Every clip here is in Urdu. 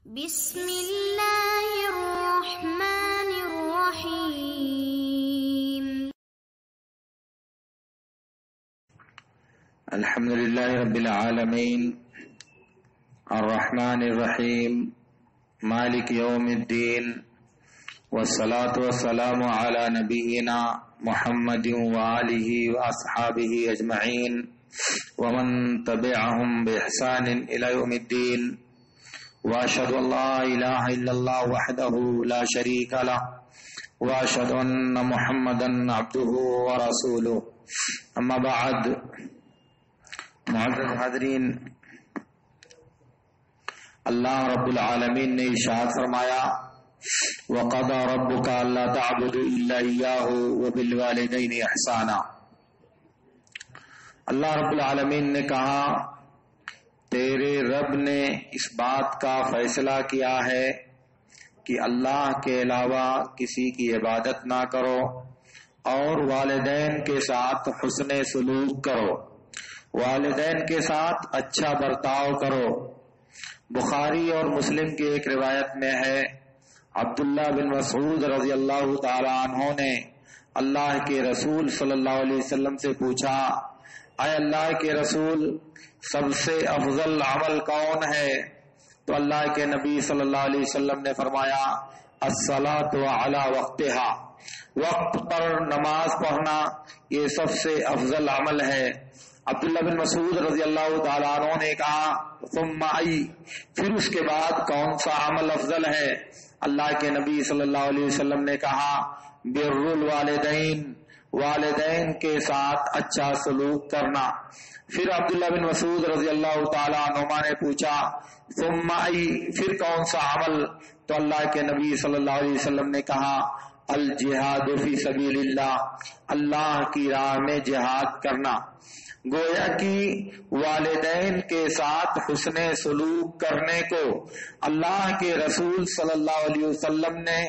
بسم اللہ الرحمن الرحیم الحمد للہ رب العالمین الرحمن الرحیم مالک یوم الدین والصلاة والسلام علی نبینا محمد وآلہ واصحابہ اجمعین ومن تبعهم بإحسان إلى يوم الدين وأشهد أن لا إله إلا الله وحده لا شريك له وأشهد أن محمدا عبده ورسوله أما بعد معزز حاضرین، اللہ رب العالمین نے ارشاد فرمایا وَقَضَى رَبُّكَ أَلَّا تَعْبُدُوا إِلَّا إِيَّاهُ وَبِالْوَالِدَيْنِ إِحْسَانًا۔ اللہ رب العالمین نے کہا تیرے رب نے اس بات کا فیصلہ کیا ہے کہ اللہ کے علاوہ کسی کی عبادت نہ کرو اور والدین کے ساتھ حسن سلوک کرو، والدین کے ساتھ اچھا برتاؤ کرو۔ بخاری اور مسلم کی ایک روایت میں ہے، عبداللہ بن مسعود رضی اللہ تعالی عنہ نے اللہ کے رسول صلی اللہ علیہ وسلم سے پوچھا، اے اللہ کے رسول، سب سے افضل عمل کون ہے؟ تو اللہ کے نبی صلی اللہ علیہ وسلم نے فرمایا الصلاۃ علی وقتہا، وقت پر نماز پڑھنا یہ سب سے افضل عمل ہے۔ عبداللہ بن مسعود رضی اللہ تعالیٰ عنہ نے کہا ثم ای، پھر اس کے بعد کون سا عمل افضل ہے؟ اللہ کے نبی صلی اللہ علیہ وسلم نے کہا بر الوالدین، والدین کے ساتھ اچھا سلوک کرنا۔ پھر عبداللہ بن مسعود رضی اللہ تعالیٰ عنہما نے پوچھا ثم ای، پھر کون سا عمل؟ تو اللہ کے نبی صلی اللہ علیہ وسلم نے کہا الجہاد فی سبیل اللہ، اللہ کی راہ میں جہاد کرنا۔ گویا کہ والدین کے ساتھ حسن سلوک کرنے کو اللہ کے رسول صلی اللہ علیہ وسلم نے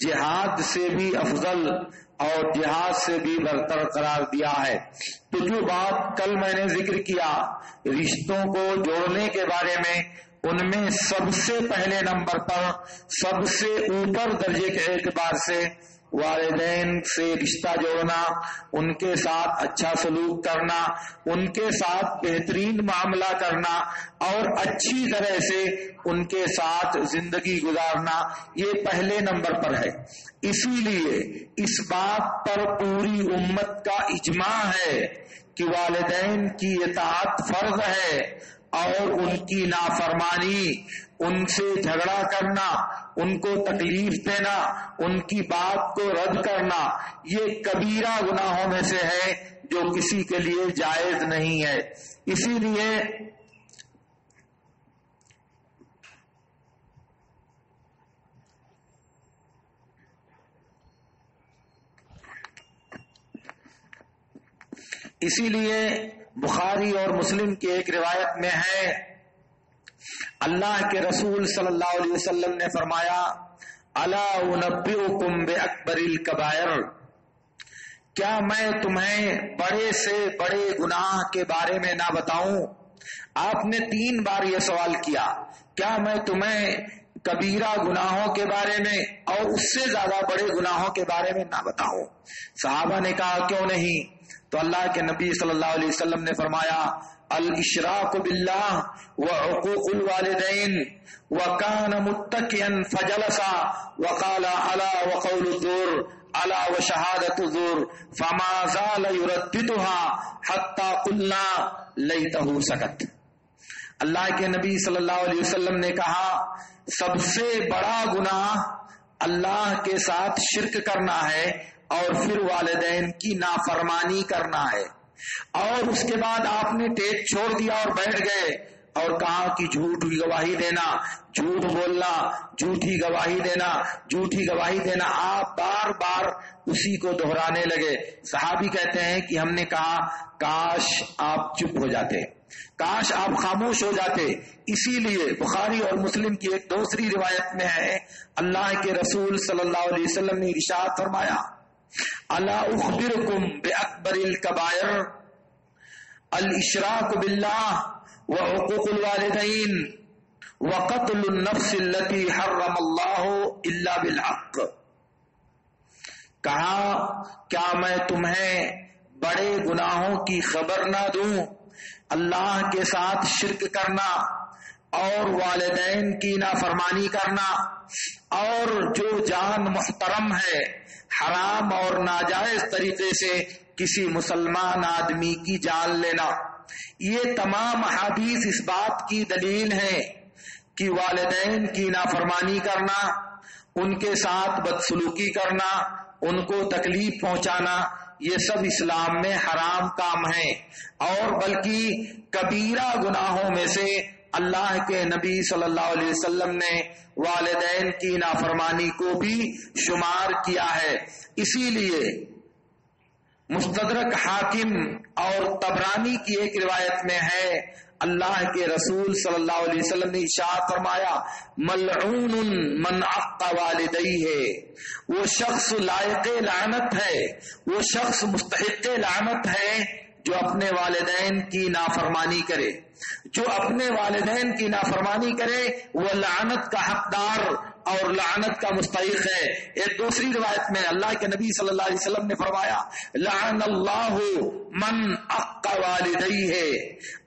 جہاد سے بھی افضل اور جہاد سے بھی برتر قرار دیا ہے۔ تو جو بات کل میں نے ذکر کیا رشتوں کو جوڑنے کے بارے میں، ان میں سب سے پہلے نمبر پر، سب سے اوپر درجے کے اعتبار سے والدین سے رشتہ جوڑنا، ان کے ساتھ اچھا سلوک کرنا، ان کے ساتھ بہترین معاملہ کرنا اور اچھی طرح سے ان کے ساتھ زندگی گزارنا، یہ پہلے نمبر پر ہے۔ اسی لیے اس بات پر پوری امت کا اجماع ہے کہ والدین کی اطاعت فرض ہے اور ان کی نافرمانی، ان سے جھگڑا کرنا، ان کو تکلیف دینا، ان کی بات کو رد کرنا، یہ کبیرہ گناہوں میں سے ہے جو کسی کے لیے جائز نہیں ہے۔ اسی لیے بخاری اور مسلم کی ایک روایت میں ہے، اللہ کے رسول صلی اللہ علیہ وسلم نے فرمایا الا انبئکم باکبر الکبائر، کیا میں تمہیں بڑے سے بڑے گناہ کے بارے میں نہ بتاؤں؟ آپ نے 3 بار یہ سوال کیا، کیا میں تمہیں کبیرہ گناہوں کے بارے میں اور اس سے زیادہ بڑے گناہوں کے بارے میں نہ بتاؤں؟ صحابہ نے کہا کیوں نہیں؟ تو اللہ کے نبی صلی اللہ علیہ وسلم نے فرمایا الاشراک باللہ وعقوق الوالدین وکان متکئا فجلس وقال الا وقول الزور الا وشہادۃ الزور فما زال یرددها حتى قلنا لیتہ سکت۔ اللہ کے نبی صلی اللہ علیہ وسلم نے کہا سب سے بڑا گناہ اللہ کے ساتھ شرک کرنا ہے اور پھر والدین کی نافرمانی کرنا ہے۔ اور اس کے بعد آپ نے ٹیک چھوڑ دیا اور بیٹھ گئے اور کہا کہ جھوٹ کی گواہی دینا، جھوٹ بولنا، جھوٹی گواہی دینا، جھوٹی گواہی دینا، آپ بار بار اسی کو دہرانے لگے۔ صحابی کہتے ہیں کہ ہم نے کہا کاش آپ چپ ہو جاتے، کاش آپ خاموش ہو جاتے۔ اسی لیے بخاری اور مسلم کی ایک دوسری روایت میں ہے، اللہ کے رسول صلی اللہ علیہ وسلم نے ارشاد فرمایا الا اخبرکم باکبر الکبائر الاشراک باللہ وعقوق الوالدین وقتل النفس التي حرم اللہ الا بالحق. کہا کیا میں تمہیں بڑے گناہوں کی خبر نہ دوں؟ اللہ کے ساتھ شرک کرنا اور والدین کی نافرمانی کرنا اور جو جان محترم ہے حرام اور ناجائز طریقے سے کسی مسلمان آدمی کی جان لینا. یہ تمام احادیث اس بات کی دلیل ہے کہ والدین کی نافرمانی کرنا، ان کے ساتھ بدسلوکی کرنا، ان کو تکلیف پہنچانا، یہ سب اسلام میں حرام کام ہے، اور بلکہ کبیرہ گناہوں میں سے اللہ کے نبی صلی اللہ علیہ وسلم نے والدین کی نافرمانی کو بھی شمار کیا ہے. اسی لیے مستدرک حاکم اور طبرانی کی ایک روایت میں ہے، اللہ کے رسول صلی اللہ علیہ وسلم نے ارشاد فرمایا، ملعون من عق والدیہ، وہ شخص لائق لعنت ہے، وہ شخص مستحق لعنت ہے جو اپنے والدین کی نافرمانی کرے. جو اپنے والدین کی نافرمانی کرے وہ لعنت کا حقدار اور لعنت کا مستحق ہے. ایک دوسری روایت میں اللہ کے نبی صلی اللہ علیہ وسلم نے فرمایا، لعن اللہ من عق والدیہ،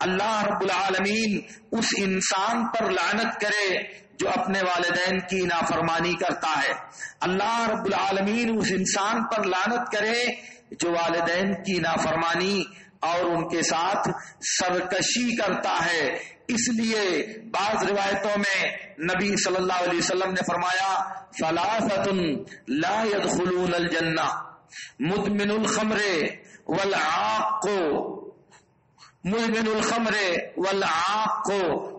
اللہ رب العالمین اس انسان پر لعنت کرے جو اپنے والدین کی نافرمانی کرتا ہے. اللہ رب العالمین اس انسان پر لعنت کرے جو والدین کی نافرمانی اور ان کے ساتھ سرکشی کرتا ہے. اس لیے بعض روایتوں میں نبی صلی اللہ علیہ وسلم نے فرمایا، ثلاثۃ لا يدخلون الجنہ، مدمن الخمر والعاق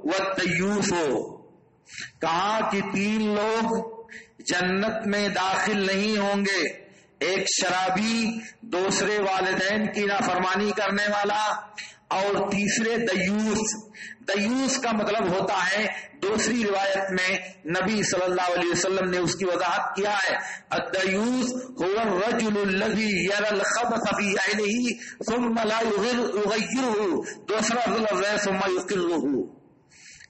والدیوث. کہا کہ 3 لوگ جنت میں داخل نہیں ہوں گے، ایک شرابی، دوسرے والدین کی نافرمانی کرنے والا، اور تیسرے دیوس. دیوس کا مطلب ہوتا ہے، دوسری روایت میں نبی صلی اللہ علیہ وسلم نے اس کی وضاحت کیا ہے، الدیوس هو الرجل الذي يرى الخبث في عينه ثم لا يغيره، دوسرا لفظ ہے ثم يقره.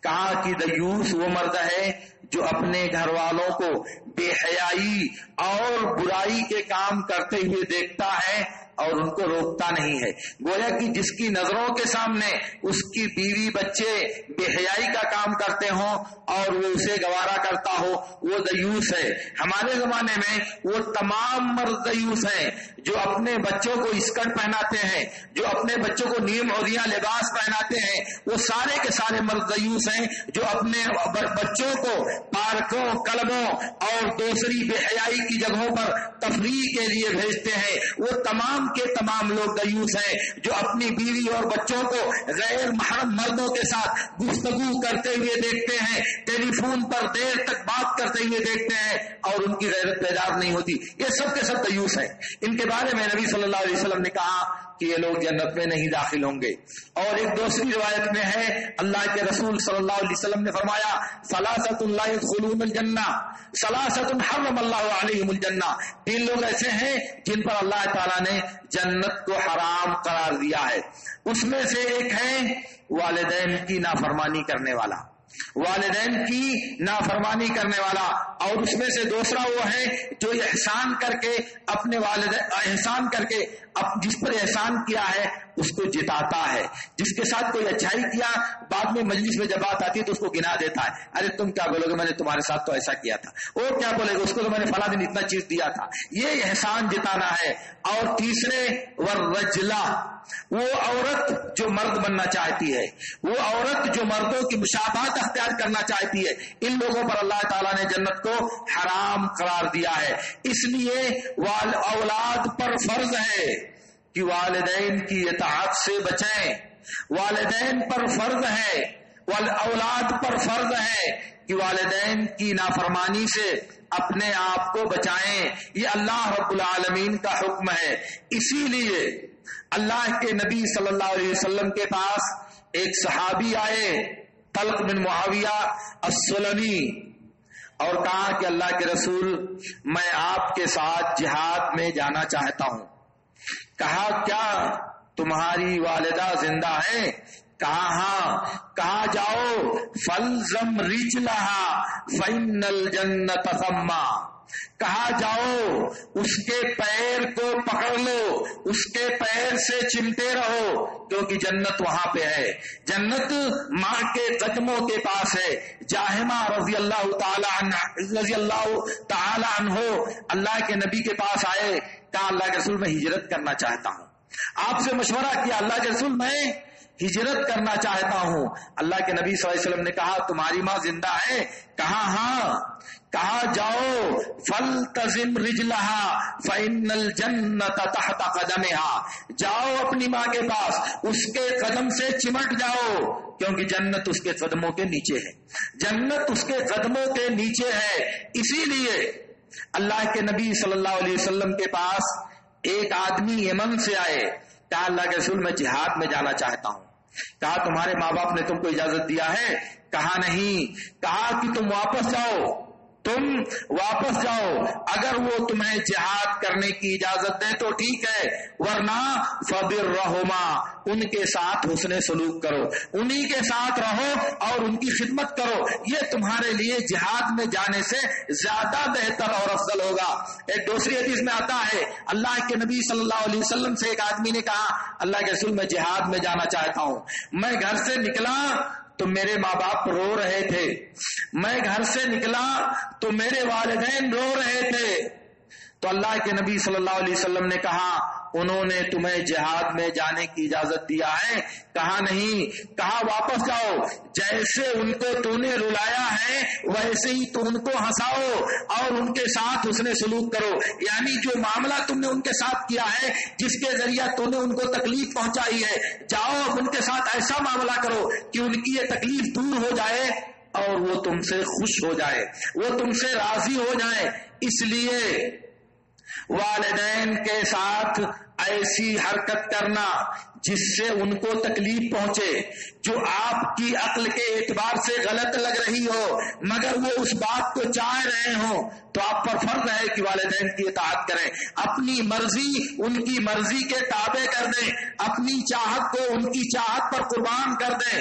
کہا کہ دیوس وہ مرد ہے جو اپنے گھر والوں کو بے حیائی اور برائی کے کام کرتے ہوئے دیکھتا ہے اور ان کو روکتا نہیں ہے. گویا کہ جس کی نظروں کے سامنے اس کی بیوی بچے بے حیائی کا کام کرتے ہوں اور وہ اسے گوارا کرتا ہو، وہ دیوس ہے. ہمارے زمانے میں وہ تمام مرد دیوس ہیں جو اپنے بچوں کو اسکرٹ پہناتے ہیں، جو اپنے بچوں کو نیم عہدیاں لباس پہناتے ہیں، وہ سارے کے سارے مرد دیوس ہیں جو اپنے بچوں کو پارکوں، کلبوں اور دوسری بے حیائی کی جگہوں پر تفریح کے لیے بھیجتے ہیں. وہ تمام کے تمام لوگ دیوس ہیں جو اپنی بیوی اور بچوں کو غیر محرم مردوں کے ساتھ گفتگو کرتے ہوئے دیکھتے ہیں، ٹیلی فون پر دیر تک بات کرتے ہوئے دیکھتے ہیں اور ان کی غیرت بیدار نہیں ہوتی. یہ سب کے سب دیوس ہیں. ان کے بارے میں نبی صلی اللہ علیہ وسلم نے کہا کہ یہ لوگ جنت میں نہیں داخل ہوں گے. اور ایک دوسری روایت میں ہے، اللہ کے رسول صلی اللہ علیہ وسلم نے فرمایا، ثلاثۃ لا يدخلون الجنہ ثلاثۃ حرم اللہ علیہم الجنہ. 3 لوگ ایسے ہیں جن پر اللہ تعالیٰ نے جنت کو حرام قرار دیا ہے. اس میں سے ایک ہے والدین کی نافرمانی کرنے والا، والدین کی نافرمانی کرنے والا، اور اس میں سے دوسرا وہ ہے جو احسان کر کے اپنے والدین احسان کر کے جس پر احسان کیا ہے اس کو جتاتا ہے. جس کے ساتھ کوئی اچھائی کیا بعد میں مجلس میں جب بات آتی ہے تو اس کو گنا دیتا ہے، ارے تم کیا بولو گے، میں نے تمہارے ساتھ تو ایسا کیا تھا. وہ کیا بولے گا، اس کو تو میں نے فلاں دن اتنا چیز دیا تھا. یہ احسان جتانا ہے. اور تیسرے والرجلہ، وہ عورت جو مرد بننا چاہتی ہے، وہ عورت جو مردوں کی مشابہت اختیار کرنا چاہتی ہے، ان لوگوں پر اللہ تعالیٰ نے جنت کو حرام قرار دیا ہے. اس لیے اولاد پر فرض ہے کہ والدین کی اطاعت سے بچیں. والدین پر فرض ہے، اولاد پر فرض ہے کہ والدین کی نافرمانی سے اپنے آپ کو بچائیں. یہ اللہ رب العالمین کا حکم ہے. اسی لیے اللہ کے نبی صلی اللہ علیہ وسلم کے پاس ایک صحابی آئے، طلق بن معاویہ السلمی، اور کہا کہ اللہ کے رسول، میں آپ کے ساتھ جہاد میں جانا چاہتا ہوں. کہا کیا تمہاری والدہ زندہ ہے؟ کہا ہاں، کہا جاؤ فلزم رجلہا فإن الجنت ثما، کہا جاؤ اس کے پیر کو پکڑ لو، اس کے پیر سے چمٹے رہو، کیونکہ جنت وہاں پہ ہے، جنت ماں کے قدموں کے پاس ہے۔ جاہمہ رضی اللہ تعالی عنہ اللہ کے نبی کے پاس آئے، کہا اللہ کے رسول میں ہجرت کرنا چاہتا ہوں، آپ سے مشورہ کیا اللہ کے رسول میں ہجرت کرنا چاہتا ہوں۔ اللہ کے نبی صلی اللہ علیہ وسلم نے کہا تمہاری ماں زندہ ہے؟ کہا ہاں، کہا جاؤ فلتزم رجلہا فإن الجنت تحت قدمہا، جاؤ اپنی ماں کے پاس، اس کے قدم سے چمٹ جاؤ، کیونکہ جنت اس کے قدموں کے نیچے ہے، جنت اس کے قدموں کے نیچے ہے۔ اسی لیے اللہ کے نبی صلی اللہ علیہ وسلم کے پاس ایک آدمی یمن سے آئے، کہا اللہ کے رسول میں جہاد میں جانا چاہتا ہوں۔ کہا تمہارے ماں باپ نے تم کو اجازت دیا ہے؟ کہا نہیں۔ کہا کہ تم واپس جاؤ، تم واپس جاؤ، اگر وہ تمہیں جہاد کرنے کی اجازت دے تو ٹھیک ہے، ورنہ فبرہما، ان کے ساتھ حسن سلوک کرو، انہی کے ساتھ رہو اور ان کی خدمت کرو، یہ تمہارے لیے جہاد میں جانے سے زیادہ بہتر اور افضل ہوگا۔ ایک دوسری حدیث میں آتا ہے اللہ کے نبی صلی اللہ علیہ وسلم سے ایک آدمی نے کہا اللہ کے رسول میں جہاد میں جانا چاہتا ہوں، میں گھر سے نکلا تو میرے ماں باپ رو رہے تھے، میں گھر سے نکلا تو میرے والدین رو رہے تھے، تو اللہ کے نبی صلی اللہ علیہ وسلم نے کہا انہوں نے تمہیں جہاد میں جانے کی اجازت دیا ہے؟ کہا نہیں۔ کہا واپس جاؤ، جیسے ان کو تو نے رلایا ہے ویسے ہی تو ان کو ہنساؤ اور ان کے ساتھ حسن سلوک کرو، یعنی جو معاملہ تم نے ان کے ساتھ کیا ہے، جس کے ذریعہ تو نے ان کو تکلیف پہنچائی ہے، جاؤ اب ان کے ساتھ ایسا معاملہ کرو کہ ان کی یہ تکلیف دور ہو جائے اور وہ تم سے خوش ہو جائے، وہ تم سے راضی ہو جائے۔ اس لیے والدین کے ساتھ ایسی حرکت کرنا جس سے ان کو تکلیف پہنچے، جو آپ کی عقل کے اعتبار سے غلط لگ رہی ہو مگر وہ اس بات کو چاہ رہے ہوں، تو آپ پر فرض ہے کہ والدین کی اطاعت کریں، اپنی مرضی ان کی مرضی کے تابع کر دیں، اپنی چاہت کو ان کی چاہت پر قربان کر دیں۔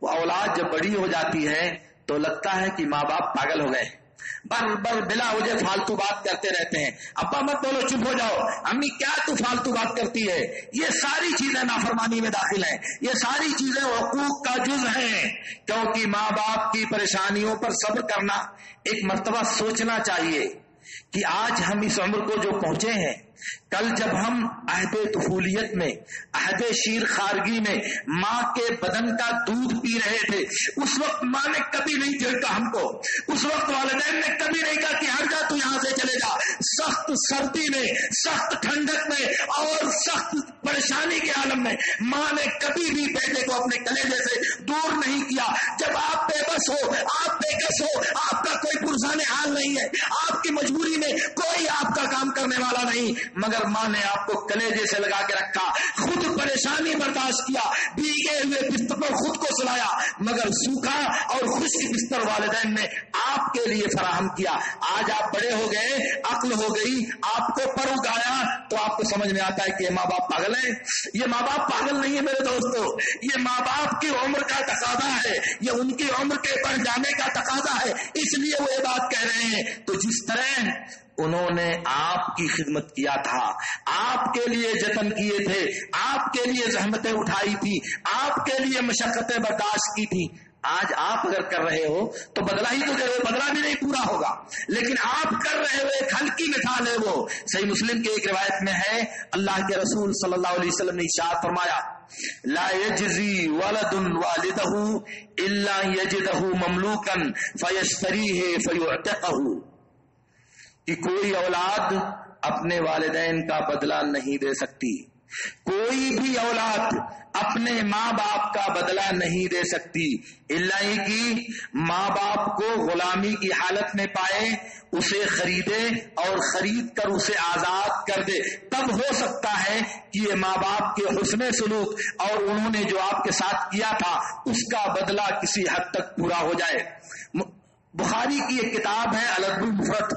وہ اولاد جب بڑی ہو جاتی ہے تو لگتا ہے کہ ماں باپ پاگل ہو گئے، بر بلا وجہ فالتو بات کرتے رہتے ہیں، ابا مت بولو چپ ہو جاؤ، امی کیا تو فالتو بات کرتی ہے، یہ ساری چیزیں نافرمانی میں داخل ہیں، یہ ساری چیزیں حقوق کا جز ہیں، کیونکہ ماں باپ کی پریشانیوں پر صبر کرنا، ایک مرتبہ سوچنا چاہیے کہ آج ہم اس عمر کو جو پہنچے ہیں، کل جب ہم عہد طفولیت میں، عہد شیر خارگی میں ماں کے بدن کا دودھ پی رہے تھے، اس وقت ماں نے کبھی نہیں جھڑکا ہم کو، اس وقت والدین نے کبھی نہیں کہا کہ ہٹ جا تو یہاں سے چلے جا، سخت سردی میں، سخت ٹھنڈک میں اور سخت پریشانی کے عالم میں ماں نے کبھی بھی بیٹے کو اپنے کلیجے سے دور نہیں کیا۔ جب آپ بے بس ہو، آپ بے کس ہو، آپ کا کوئی پرسان حال نہیں ہے، آپ کی مجبوری میں کوئی آپ کا کام کرنے والا نہیں، مگر ماں نے آپ کو کلیجے سے لگا کے رکھا، خود پریشانی برداشت کیا، بھیگے ہوئے بستر پر خود کو سلایا، مگر سوکھا اور خشک بستر والدین نے آپ کے لیے فراہم کیا۔ آج آپ بڑے ہو گئے، عقل ہو گئی، آپ کو پر اگایا تو آپ کو سمجھ میں آتا ہے کہ یہ ماں باپ پاگل ہیں۔ یہ ماں باپ پاگل نہیں ہے میرے دوستو، یہ ماں باپ کی عمر کا تقاضا ہے، یہ ان کی عمر کے بڑھ جانے کا تقاضا ہے، اس لیے وہ یہ بات کہہ رہے ہیں۔ تو جس طرح انہوں نے آپ کی خدمت کیا تھا، آپ کے لیے جتن کیے تھے، آپ کے لیے زحمتیں اٹھائی تھی، آپ کے لیے مشقتیں برداشت کی تھی، آج آپ اگر کر رہے ہو تو بدلہ ہی تو کرو، بدلہ بھی نہیں پورا ہوگا، لیکن آپ کر رہے ہو ایک ہلکی مثال ہے وہ۔ صحیح مسلم کی ایک روایت میں ہے اللہ کے رسول صلی اللہ علیہ وسلم نے ارشاد فرمایا لا یجزی ولد والدہ الا یجدہ مملوکا فیشتریہ فیعتقہ، کہ کوئی اولاد اپنے والدین کا بدلہ نہیں دے سکتی، کوئی بھی اولاد اپنے ماں باپ کا بدلہ نہیں دے سکتی، الا یہ کہ ماں باپ کو غلامی کی حالت میں پائے، اسے خریدے اور خرید کر اسے آزاد کر دے، تب ہو سکتا ہے کہ یہ ماں باپ کے حسن سلوک اور انہوں نے جو آپ کے ساتھ کیا تھا اس کا بدلہ کسی حد تک پورا ہو جائے۔ بخاری کی ایک کتاب ہے الادب المفرد،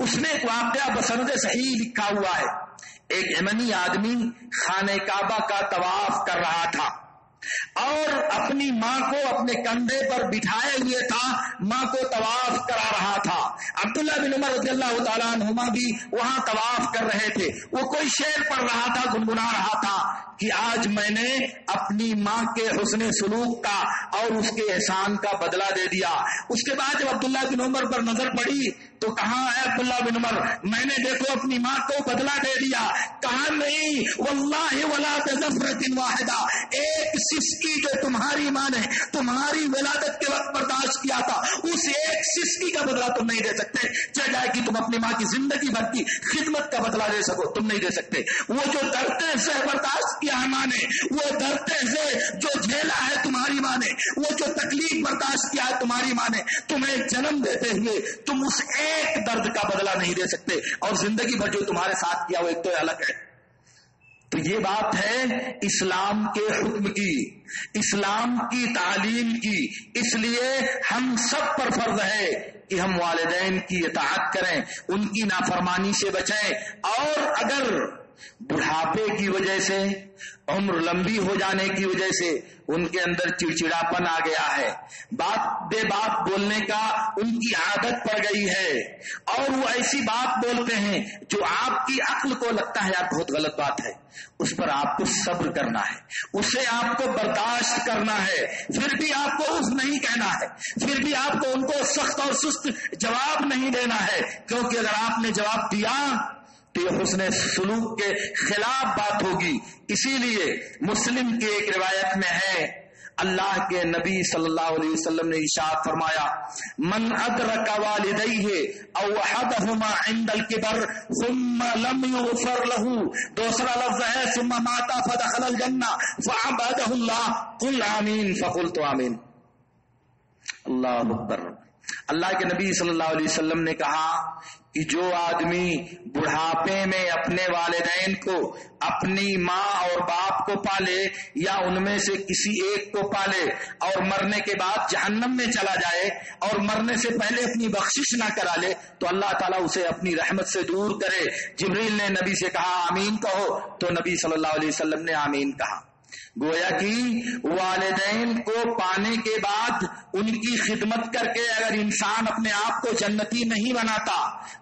اس میں ایک واقعہ بسند صحیح لکھا ہوا ہے۔ ایک یمنی آدمی خانہ کعبہ کا طواف کر رہا تھا، اور اپنی ماں کو اپنے کندھے پر بٹھائے ہوئے تھا، ماں کو طواف کرا رہا تھا۔ عبداللہ بن عمر رضی اللہ تعالیٰ عنہما بھی وہاں طواف کر رہے تھے، وہ کوئی شعر پڑھ رہا تھا، گنگنا رہا تھا کہ آج میں نے اپنی ماں کے حسن سلوک کا اور اس کے احسان کا بدلہ دے دیا۔ اس کے بعد جب عبداللہ بن عمر پر نظر پڑی تو کہا ہے عبداللہ بن عمر میں نے دیکھو اپنی ماں کو بدلہ دے دیا۔ کہا نہیں، واللہ ولا بظفرۃ واحدہ، ایک سسکی جو تمہاری ماں نے تمہاری ولادت کے وقت برداشت کیا تھا، اس ایک سسکی کا بدلہ تم نہیں دے سکتے، چاہے کہ تم اپنی ماں کی زندگی بھر کی خدمت کا بدلہ دے سکو، تم نہیں دے سکتے۔ وہ جو درتے سے برداشت کیا ہے ماں نے، وہ درتے سے جو جھیلا ہے تمہاری ماں نے، وہ جو تکلیف برداشت کیا ہے تمہاری ماں نے، تمہیں جنم دیتے ہوئے تم اس ایک درد کا بدلہ نہیں دے سکتے، اور زندگی بھر جو تمہارے ساتھ کیا وہ ایک تو الگ ہے۔ تو یہ بات ہے اسلام کے حکم کی، اسلام کی تعلیم کی، اس لیے ہم سب پر فرض ہے کہ ہم والدین کی اطاعت کریں، ان کی نافرمانی سے بچیں، اور اگر بڑھاپے کی وجہ سے، عمر لمبی ہو جانے کی وجہ سے ان کے اندر چڑچڑاپن آ گیا ہے، بات بے بات بولنے کا ان کی عادت پڑ گئی ہے، اور وہ ایسی بات بولتے ہیں جو آپ کی عقل کو لگتا ہے یار بہت غلط بات ہے، اس پر آپ کو صبر کرنا ہے، اسے آپ کو برداشت کرنا ہے، پھر بھی آپ کو اف نہیں کہنا ہے، پھر بھی آپ کو ان کو سخت اور سست جواب نہیں دینا ہے، کیونکہ اگر آپ نے جواب دیا تو یہ حسن سلوک کے خلاف بات ہوگی۔ اسی لیے مسلم کی ایک روایت میں ہے، اللہ کے نبی صلی اللہ علیہ وسلم نے ارشاد فرمایا، من ادرک والدیہ او احدہما عند الکبر ثم لم یغفر له، دوسرا لفظ ہے ثم مات فدخل الجنہ فعبدہ اللہ، قل آمین فقلت آمین۔ اللہ اکبر۔ اللہ کے نبی صلی اللہ علیہ وسلم نے کہا کہ جو آدمی بڑھاپے میں اپنے والدین کو، اپنی ماں اور باپ کو پالے یا ان میں سے کسی ایک کو پالے اور مرنے کے بعد جہنم میں چلا جائے اور مرنے سے پہلے اپنی بخشش نہ کرا لے تو اللہ تعالیٰ اسے اپنی رحمت سے دور کرے۔ جبریل نے نبی سے کہا آمین کہو، تو نبی صلی اللہ علیہ وسلم نے آمین کہا۔ گویا کہ والدین کو پانے کے بعد ان کی خدمت کر کے اگر انسان اپنے آپ کو جنتی نہیں بناتا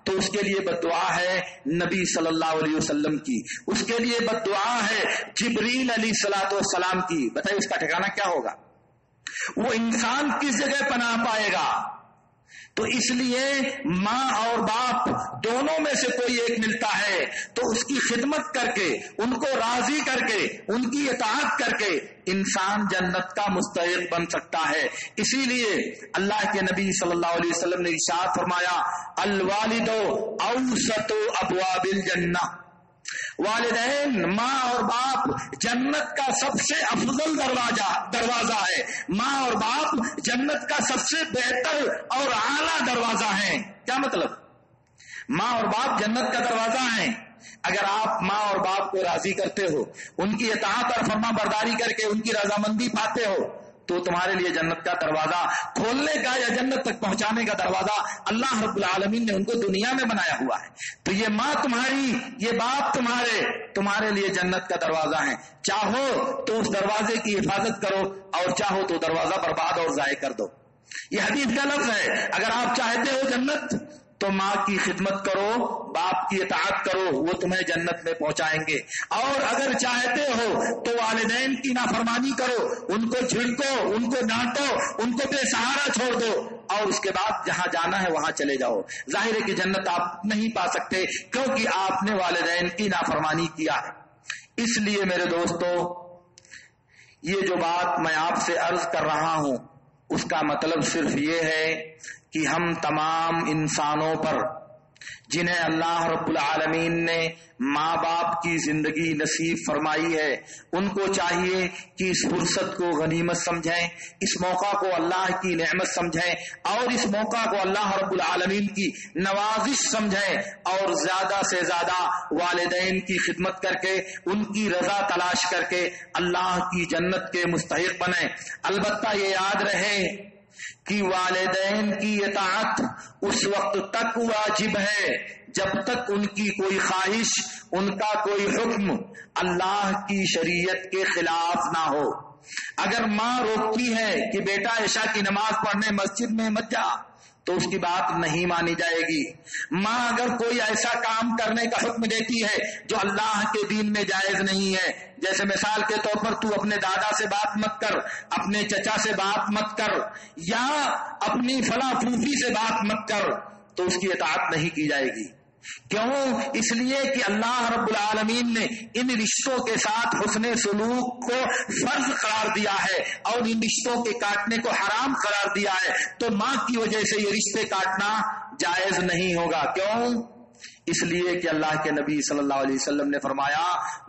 تو اس کے لیے بد دعا ہے نبی صلی اللہ علیہ وسلم کی، اس کے لیے بد دعا ہے جبریل علیہ الصلوۃ والسلام کی۔ بتائیے اس کا ٹھکانہ کیا ہوگا؟ وہ انسان کس جگہ پناہ پائے گا؟ تو اس لیے ماں اور باپ دونوں میں سے کوئی ایک ملتا ہے تو اس کی خدمت کر کے، ان کو راضی کر کے، ان کی اطاعت کر کے انسان جنت کا مستحق بن سکتا ہے۔ اسی لیے اللہ کے نبی صلی اللہ علیہ وسلم نے ارشاد فرمایا، الوالد اوسط ابواب الجنہ، والدین ماں اور باپ جنت کا سب سے افضل دروازہ ہے، ماں اور باپ جنت کا سب سے بہتر اور اعلیٰ دروازہ ہے۔ کیا مطلب؟ ماں اور باپ جنت کا دروازہ ہیں۔ اگر آپ ماں اور باپ کو راضی کرتے ہو، ان کی اطاعت اور فرما برداری کر کے ان کی رضامندی پاتے ہو تو تمہارے لیے جنت کا دروازہ کھولنے کا یا جنت تک پہنچانے کا دروازہ اللہ رب العالمین نے ان کو دنیا میں بنایا ہوا ہے۔ تو یہ ماں تمہاری، یہ باپ تمہارے لیے جنت کا دروازہ ہے۔ چاہو تو اس دروازے کی حفاظت کرو اور چاہو تو دروازہ برباد اور ضائع کر دو۔ یہ حدیث کا لفظ ہے۔ اگر آپ چاہتے ہو جنت تو ماں کی خدمت کرو، باپ کی اطاعت کرو، وہ تمہیں جنت میں پہنچائیں گے، اور اگر چاہتے ہو تو والدین کی نافرمانی کرو، ان کو جھڑکو، ان کو ڈانٹو، ان کو بے سہارا چھوڑ دو، اور اس کے بعد جہاں جانا ہے وہاں چلے جاؤ۔ ظاہر ہے کہ جنت آپ نہیں پا سکتے کیونکہ آپ نے والدین کی نافرمانی کیا ہے۔ اس لیے میرے دوستو، یہ جو بات میں آپ سے عرض کر رہا ہوں اس کا مطلب صرف یہ ہے کہ ہم تمام انسانوں پر جنہیں اللہ رب العالمین نے ماں باپ کی زندگی نصیب فرمائی ہے، ان کو چاہیے کہ اس فرصت کو غنیمت سمجھیں، اس موقع کو اللہ کی نعمت سمجھیں، اور اس موقع کو اللہ رب العالمین کی نوازش سمجھیں، اور زیادہ سے زیادہ والدین کی خدمت کر کے ان کی رضا تلاش کر کے اللہ کی جنت کے مستحق بنیں۔ البتہ یہ یاد رہے کہ والدین کی اطاعت اس وقت تک واجب ہے جب تک ان کی کوئی خواہش، ان کا کوئی حکم اللہ کی شریعت کے خلاف نہ ہو۔ اگر ماں روکتی ہے کہ بیٹا عشاء کی نماز پڑھنے مسجد میں مت جا تو اس کی بات نہیں مانی جائے گی. ماں اگر کوئی ایسا کام کرنے کا حکم دیتی ہے جو اللہ کے دین میں جائز نہیں ہے، جیسے مثال کے طور پر تو اپنے دادا سے بات مت کر، اپنے چچا سے بات مت کر، یا اپنی فلاں پھوپھی سے بات مت کر، تو اس کی اطاعت نہیں کی جائے گی. کیوں؟ اس لیے کہ اللہ رب العالمین نے ان رشتوں کے ساتھ حسن سلوک کو فرض قرار دیا ہے اور ان رشتوں کے کاٹنے کو حرام قرار دیا ہے. تو ماں کی وجہ سے یہ رشتے کاٹنا جائز نہیں ہوگا. کیوں؟ اس لیے کہ اللہ کے نبی صلی اللہ علیہ وسلم نے فرمایا،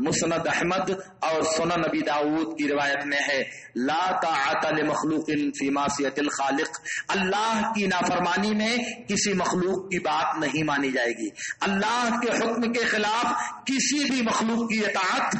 مسند احمد اور سنن نبی داؤد کی روایت میں ہے، لا طاعت لمخلوق فی معصیت الخالق، اللہ کی نافرمانی میں کسی مخلوق کی بات نہیں مانی جائے گی. اللہ کے حکم کے خلاف کسی بھی مخلوق کی اطاعت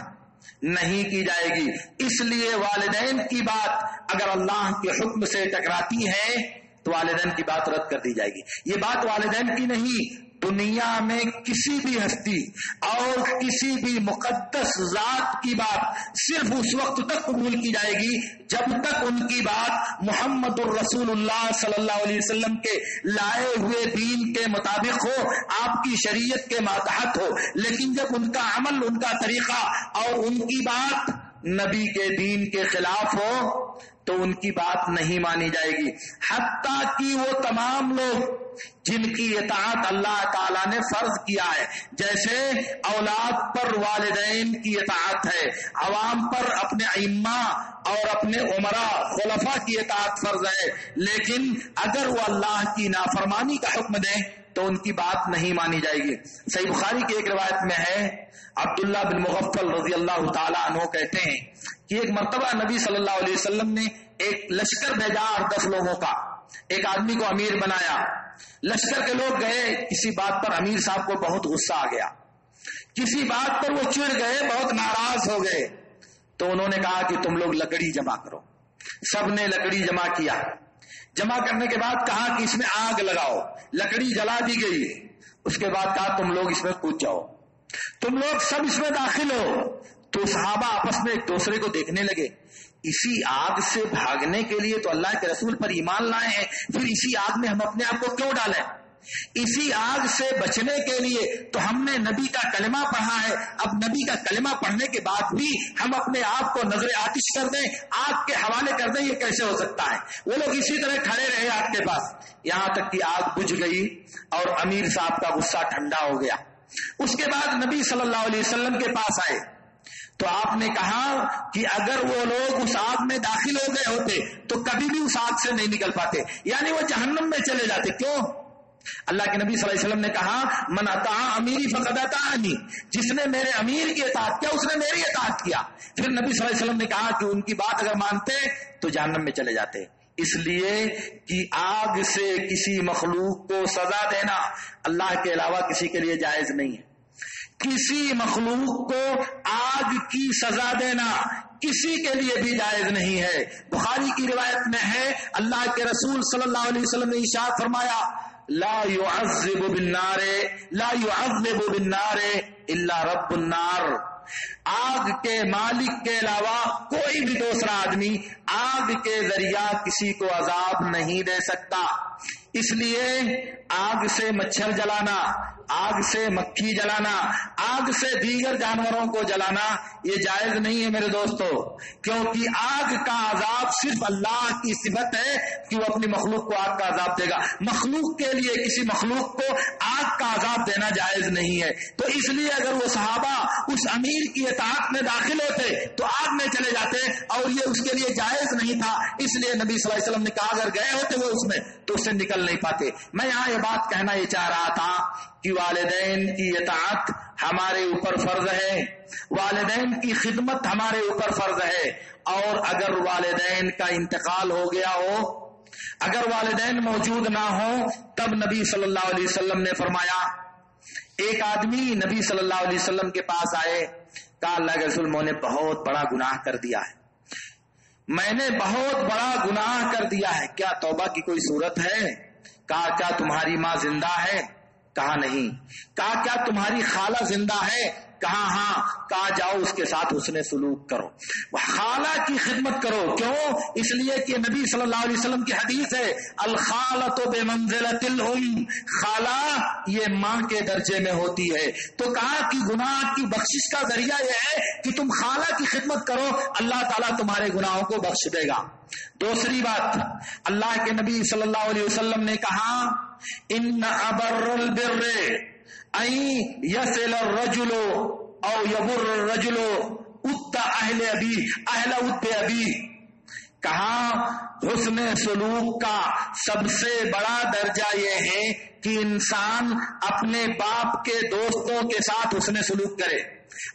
نہیں کی جائے گی. اس لیے والدین کی بات اگر اللہ کے حکم سے ٹکراتی ہے تو والدین کی بات رد کر دی جائے گی. یہ بات والدین کی نہیں، دنیا میں کسی بھی ہستی اور کسی بھی مقدس ذات کی بات صرف اس وقت تک قبول کی جائے گی جب تک ان کی بات محمد الرسول اللہ صلی اللہ علیہ وسلم کے لائے ہوئے دین کے مطابق ہو، آپ کی شریعت کے ماتحت ہو. لیکن جب ان کا عمل، ان کا طریقہ اور ان کی بات نبی کے دین کے خلاف ہو تو ان کی بات نہیں مانی جائے گی. حتیٰ کہ وہ تمام لوگ جن کی اطاعت اللہ تعالیٰ نے فرض کیا ہے، جیسے اولاد پر والدین کی اطاعت ہے، عوام پر اپنے ائمہ اور اپنے عمراء خلفاء کی اطاعت فرض ہے، لیکن اگر وہ اللہ کی نافرمانی کا حکم دیں تو ان کی بات نہیں مانی جائے گی. صحیح بخاری کی ایک روایت میں ہے، عبداللہ بن مغفل رضی اللہ تعالیٰ عنہ کہتے ہیں کہ ایک مرتبہ نبی صلی اللہ علیہ وسلم نے ایک لشکر بھیجا 10 لوگوں کا، ایک آدمی کو امیر بنایا. لشکر کے لوگ گئے، کسی بات پر امیر صاحب کو بہت غصہ آ گیا، کسی بات پر وہ چڑ گئے، بہت ناراض ہو گئے. تو انہوں نے کہا کہ تم لوگ لکڑی جمع کرو. سب نے لکڑی جمع کیا. جمع کرنے کے بعد کہا کہ اس میں آگ لگاؤ. لکڑی جلا دی گئی. اس کے بعد کہا تم لوگ اس میں کود جاؤ، تم لوگ سب اس میں داخل ہو. تو صحابہ آپس میں ایک دوسرے کو دیکھنے لگے. اسی آگ سے بھاگنے کے لیے تو اللہ کے رسول پر ایمان لائے ہیں، پھر اسی آگ میں ہم اپنے آپ کو کیوں ڈالیں؟ اسی آگ سے بچنے کے لیے تو ہم نے نبی کا کلمہ پڑھا ہے، اب نبی کا کلمہ پڑھنے کے بعد بھی ہم اپنے آپ کو نظر آتش کر دیں، آگ کے حوالے کر دیں، یہ کیسے ہو سکتا ہے؟ وہ لوگ اسی طرح کھڑے رہے آگ کے پاس، یہاں تک کہ آگ بجھ گئی اور امیر صاحب کا غصہ ٹھنڈا ہو گیا. اس کے بعد نبی صلی اللہ علیہ وسلم کے پاس آئے تو آپ نے کہا کہ اگر وہ لوگ اس آگ میں داخل ہو گئے ہوتے تو کبھی بھی اس آگ سے نہیں نکل پاتے، یعنی وہ جہنم میں چلے جاتے. کیوں؟ اللہ کے نبی صلی اللہ علیہ وسلم نے کہا من اطاع امیری فقد اطاعنی، جس نے میرے امیر کی اطاعت کیا اس نے میری اطاعت کیا. پھر نبی صلی اللہ علیہ وسلم نے کہا کہ ان کی بات اگر مانتے تو جہنم میں چلے جاتے. اس لیے کہ آگ سے کسی مخلوق کو سزا دینا اللہ کے علاوہ کسی کے لیے جائز نہیں ہے. کسی مخلوق کو آگ کی سزا دینا کسی کے لیے بھی جائز نہیں ہے. بخاری کی روایت میں ہے، اللہ کے رسول صلی اللہ علیہ وسلم نے ارشاد فرمایا، لا يعذب بالنار الا رب النار. آگ کے مالک کے علاوہ کوئی بھی دوسرا آدمی آگ کے ذریعہ کسی کو عذاب نہیں دے سکتا. اس لیے آگ سے مچھر جلانا، آگ سے مکھی جلانا، آگ سے دیگر جانوروں کو جلانا یہ جائز نہیں ہے میرے دوستو، کیونکہ آگ کا عذاب صرف اللہ کی صفت ہے کہ وہ اپنی مخلوق کو آگ کا عذاب دے گا. مخلوق کے لیے کسی مخلوق کو آگ کا عذاب دینا جائز نہیں ہے. تو اس لیے اگر وہ صحابہ اس امیر کی اطاعت میں داخل ہوتے تو آگ میں چلے جاتے اور یہ اس کے لیے جائز نہیں تھا. اس لیے نبی صلی اللہ علیہ وسلم نے کہا اگر گئے ہوتے وہ اس میں تو اس سے نکل نہیں پاتے. میں یہاں یہ بات کہنا یہ چاہ رہا تھا کہ والدین کی اطاعت ہمارے اوپر فرض ہے، والدین کی خدمت ہمارے اوپر فرض ہے. اور اگر والدین کا انتقال ہو گیا ہو، اگر والدین موجود نہ ہوں، تب نبی صلی اللہ علیہ وسلم نے فرمایا، ایک آدمی نبی صلی اللہ علیہ وسلم کے پاس آئے، کہا اللہ کے رسول میں نے بہت بڑا گناہ کر دیا ہے، میں نے بہت بڑا گناہ کر دیا ہے، کیا توبہ کی کوئی صورت ہے؟ کہا کیا تمہاری ماں زندہ ہے؟ کہا نہیں. کہا کیا تمہاری خالہ زندہ ہے؟ کہا ہاں، کہا جاؤ اس کے ساتھ حسن سلوک کرو، خالہ کی خدمت کرو. کیوں؟ اس لیے کہ نبی صلی اللہ علیہ وسلم کی حدیث ہے الخالۃ بمنزلۃ الام، خالہ یہ ماں کے درجے میں ہوتی ہے. تو کہا کہ گناہ کی بخشش کا ذریعہ یہ ہے کہ تم خالہ کی خدمت کرو، اللہ تعالیٰ تمہارے گناہوں کو بخش دے گا. دوسری بات، اللہ کے نبی صلی اللہ علیہ وسلم نے کہا ان ابر البر ان یصل الرجل او یبر الرجل ات اہل ابی. کہا حسن سلوک کا سب سے بڑا درجہ یہ ہے کہ انسان اپنے باپ کے دوستوں کے ساتھ حسن سلوک کرے،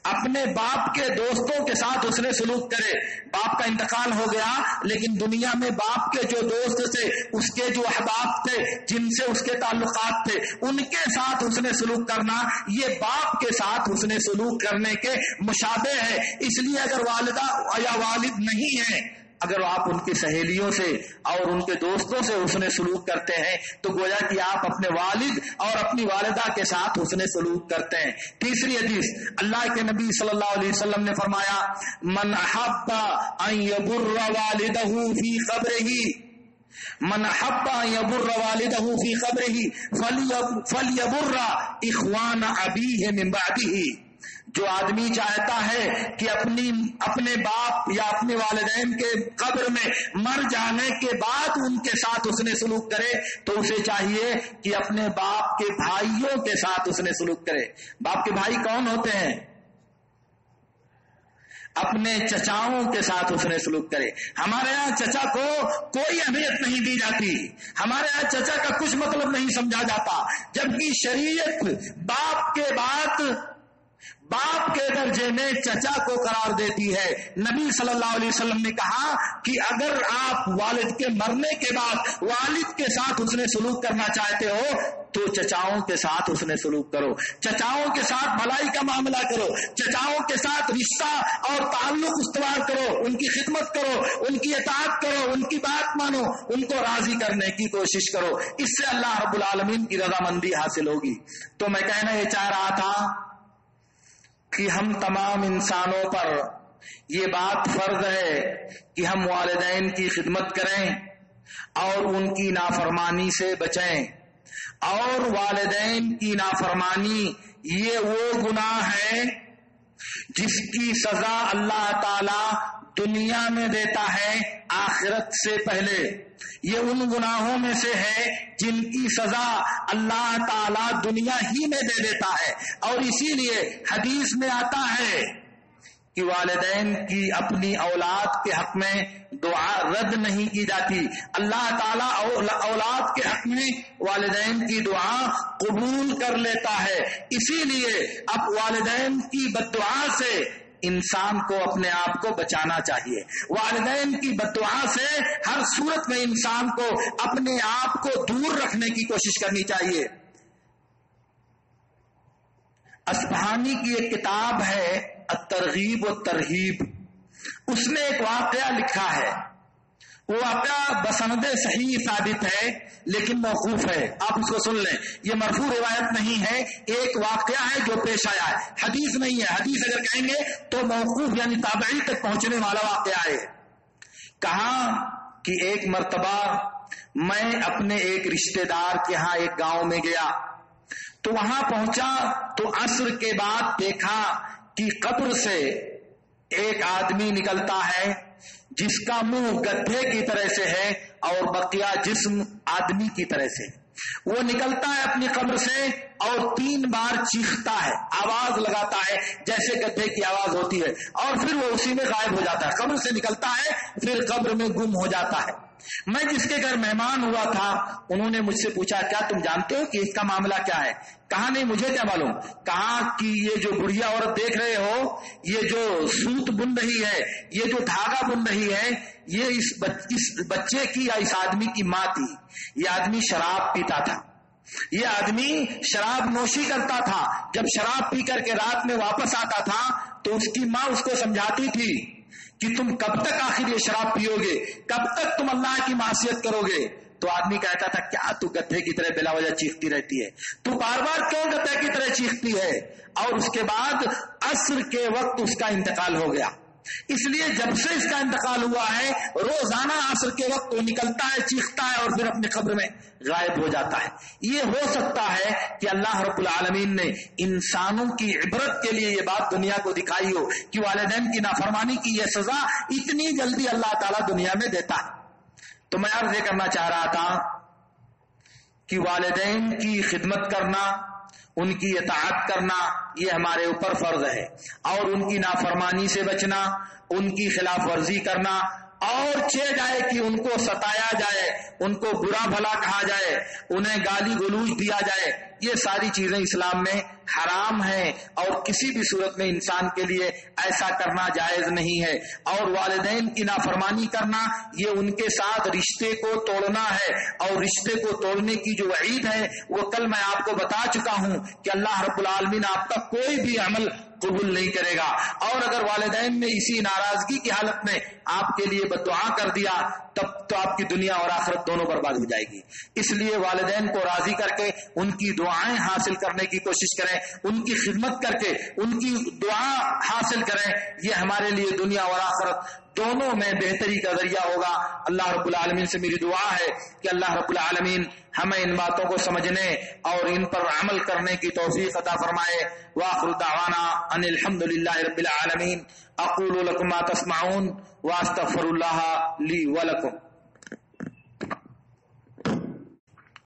اپنے باپ کے دوستوں کے ساتھ حسن سلوک کرے. باپ کا انتقال ہو گیا لیکن دنیا میں باپ کے جو دوست تھے، اس کے جو احباب تھے، جن سے اس کے تعلقات تھے، ان کے ساتھ حسن سلوک کرنا یہ باپ کے ساتھ حسن سلوک کرنے کے مشابہ ہے. اس لیے اگر والدہ یا والد نہیں ہے، اگر آپ ان کی سہیلیوں سے اور ان کے دوستوں سے حسن سلوک کرتے ہیں تو گویا کہ آپ اپنے والد اور اپنی والدہ کے ساتھ حسن سلوک کرتے ہیں. تیسری حدیث، اللہ کے نبی صلی اللہ علیہ وسلم نے فرمایا من احب ان یبر والدہ فی قبرہ، من احب ان یبر والدہ فی قبرہ فلیبر اخوان ابیہ من بعدہ. جو آدمی چاہتا ہے کہ اپنے باپ یا اپنے والدین کے قبر میں مر جانے کے بعد ان کے ساتھ حسن سلوک کرے تو اسے چاہیے کہ اپنے باپ کے بھائیوں کے ساتھ حسن سلوک کرے. باپ کے بھائی کون ہوتے ہیں؟ اپنے چچاؤں کے ساتھ حسن سلوک کرے. ہمارے یہاں چچا کو کوئی اہمیت نہیں دی جاتی، ہمارے یہاں چچا کا کچھ مطلب نہیں سمجھا جاتا، جبکہ شریعت باپ کے بعد باپ کے درجے میں چچا کو قرار دیتی ہے. نبی صلی اللہ علیہ وسلم نے کہا کہ اگر آپ والد کے مرنے کے بعد والد کے ساتھ حسن سلوک کرنا چاہتے ہو تو چچاؤں کے ساتھ حسن سلوک کرو، چچاؤں کے ساتھ بھلائی کا معاملہ کرو، چچاؤں کے ساتھ رشتہ اور تعلق استوار کرو، ان کی خدمت کرو، ان کی اطاعت کرو، ان کی بات مانو، ان کو راضی کرنے کی کوشش کرو. اس سے اللہ رب العالمین کی رضامندی حاصل ہوگی. تو میں کہنا یہ چاہ رہا تھا کہ ہم تمام انسانوں پر یہ بات فرض ہے کہ ہم والدین کی خدمت کریں اور ان کی نافرمانی سے بچیں. اور والدین کی نافرمانی یہ وہ گناہ ہے جس کی سزا اللہ تعالی دنیا میں دیتا ہے آخرت سے پہلے. یہ ان گناہوں میں سے ہے جن کی سزا اللہ تعالی دنیا ہی میں دے دیتا ہے. اور اسی لیے حدیث میں آتا ہے کہ والدین کی اپنی اولاد کے حق میں دعا رد نہیں کی جاتی. اللہ تعالیٰ اولاد کے حق میں والدین کی دعا قبول کر لیتا ہے. اسی لیے اب والدین کی بددعا سے انسان کو اپنے آپ کو بچانا چاہیے. والدین کی بددعا سے ہر صورت میں انسان کو اپنے آپ کو دور رکھنے کی کوشش کرنی چاہیے. اصفہانی کی ایک کتاب ہے الترغیب و ترہیب، اس نے ایک واقعہ لکھا ہے. وہ واقعہ بسند صحیح ثابت ہے لیکن موقوف ہے. آپ اس کو سن لیں، یہ مرفوع روایت نہیں ہے، ایک واقعہ ہے جو پیش آیا ہے، حدیث نہیں ہے. حدیث اگر کہیں گے تو موقوف یعنی تابعی تک پہنچنے والا واقعہ ہے. کہا کہ ایک مرتبہ میں اپنے ایک رشتہ دار کے ہاں ایک گاؤں میں گیا تو وہاں پہنچا تو عصر کے بعد دیکھا کہ قبر سے ایک آدمی نکلتا ہے جس کا منہ گدھے کی طرح سے ہے اور بقیہ جسم آدمی کی طرح سے. وہ نکلتا ہے اپنی قبر سے اور 3 بار چیختا ہے، آواز لگاتا ہے جیسے گدھے کی آواز ہوتی ہے، اور پھر وہ اسی میں غائب ہو جاتا ہے. قبر سے نکلتا ہے پھر قبر میں گم ہو جاتا ہے. میں جس کے گھر مہمان ہوا تھا انہوں نے مجھ سے پوچھا کیا تم جانتے ہو کہ اس کا معاملہ کیا ہے؟ کہا نہیں مجھے کیا معلوم. کہا کہ یہ جو بڑھیا عورت دیکھ رہے ہو، یہ جو سوت بن رہی ہے، یہ جو دھاگا بن رہی ہے، یہ اس بچے کی یا اس آدمی کی ماں تھی. یہ آدمی شراب پیتا تھا، یہ آدمی شراب نوشی کرتا تھا. جب شراب پی کر کے رات میں واپس آتا تھا تو اس کی ماں اس کو سمجھاتی تھی کہ تم کب تک آخر یہ شراب پیو گے، کب تک تم اللہ کی معصیت کرو گے. تو آدمی کہتا تھا کیا تو گدھے کی طرح بلا وجہ چیختی رہتی ہے، تو بار بار کیوں گدھے کی طرح چیختی ہے؟ اور اس کے بعد عصر کے وقت اس کا انتقال ہو گیا. اس لیے جب سے اس کا انتقال ہوا ہے روزانہ عصر کے وقت وہ نکلتا ہے، چیختا ہے اور پھر اپنی قبر میں غائب ہو جاتا ہے. یہ ہو سکتا ہے کہ اللہ رب العالمین نے انسانوں کی عبرت کے لیے یہ بات دنیا کو دکھائی ہو کہ والدین کی نافرمانی کی یہ سزا اتنی جلدی اللہ تعالیٰ دنیا میں دیتا ہے. تو میں عرض یہ کرنا چاہ رہا تھا کہ والدین کی خدمت کرنا، ان کی اطاعت کرنا یہ ہمارے اوپر فرض ہے، اور ان کی نافرمانی سے بچنا، ان کی خلاف ورزی کرنا، اور چہ جائے کہ ان کو ستایا جائے، ان کو برا بھلا کہا جائے، انہیں گالی گلوچ دیا جائے، یہ ساری چیزیں اسلام میں حرام ہیں اور کسی بھی صورت میں انسان کے لیے ایسا کرنا جائز نہیں ہے. اور والدین کی نافرمانی کرنا یہ ان کے ساتھ رشتے کو توڑنا ہے، اور رشتے کو توڑنے کی جو وعید ہے وہ کل میں آپ کو بتا چکا ہوں کہ اللہ رب العالمین آپ کا کوئی بھی عمل قبول نہیں کرے گا. اور اگر والدین نے اسی ناراضگی کی حالت میں آپ کے لیے بددعا کر دیا تب تو آپ کی دنیا اور آخرت دونوں برباد ہو جائے گی. اس لیے والدین کو راضی کر کے ان کی دعائیں حاصل کرنے کی کوشش کریں، ان کی خدمت کر کے ان کی دعا حاصل کریں. یہ ہمارے لیے دنیا اور آخرت دونوں میں بہتری کا ذریعہ ہوگا. اللہ رب العالمین سے میری دعا ہے کہ اللہ رب العالمین ہمیں ان باتوں کو سمجھنے اور ان پر عمل کرنے کی توفیق عطا فرمائے. وآخر دعوانا ان الحمد للہ رب العالمین. اقول لکم ما تسمعون واستغفر اللہ لی ولکم.